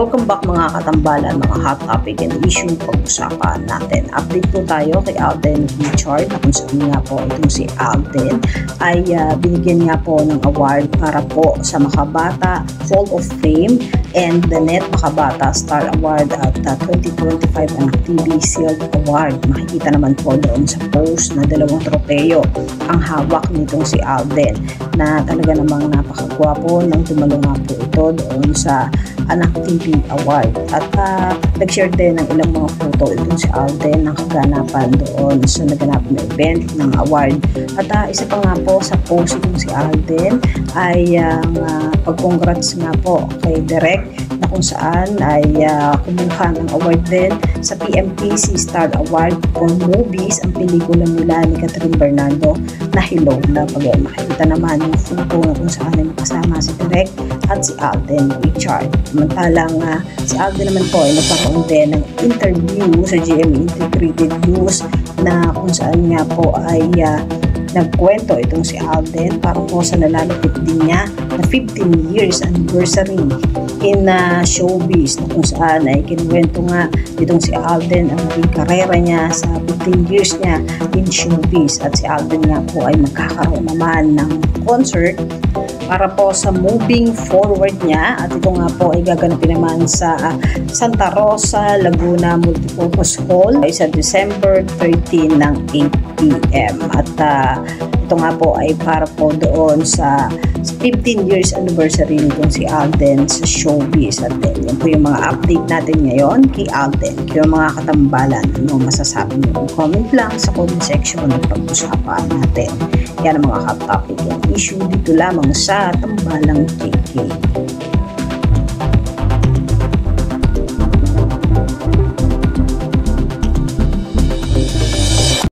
Welcome back mga katambalan, mga hot topic and issue pag-usapan natin. Update po tayo kay Alden Richard na kung saan nga po itong si Alden ay binigyan nga po ng award para po sa Makabata Hall of Fame and the Net Makabata Star Award at 2025 Anak TV Shield Award. Makikita naman po doon sa post na 2 tropeyo ang hawak nitong si Alden na talaga namang napakagwapo nang tumalo nga po ito doon sa Anak TV Award. At nag-share din ng ilang mga photo itong si Alden ng kaganapan doon sa naganap na event ng award. At isa pa nga po sa post itong si Alden ay pag-congrats nga po kay Direk na kung saan ay kumuha ng award din sa PMPC Star Award for Movies ang pelikula nila ni Catherine Bernardo na Hello Love Again. Makikita naman yung photo na kung saan ay makasama si Direk at si Alden Richard. Samantalang si Alden naman po ay nagkakaroon din ng interview sa GMA Integrated News na kung saan nga po ay nagkwento itong si Alden para po sa nalalapit din niya na 15 years anniversary in showbiz na kung saan ay kinuwento nga itong si Alden ang naging karera niya sa 15 years niya in showbiz. At si Alden nga po ay magkakaroon naman ng concert para po sa moving forward niya at ito nga po ay gaganapin naman sa Santa Rosa, Laguna Multipurpose Hall ay sa December 13 ng 8 p.m. At ito nga po ay para po doon sa 15 years anniversary nitong si Alden sa showbiz. At yan po yung mga update natin ngayon kay Alden. Kaya mga katambalan, ano masasabi niyo? Comment lang sa comment section at pag-usapan natin. Yan ang mga hot topic and issue dito lamang sa Tambalang KK.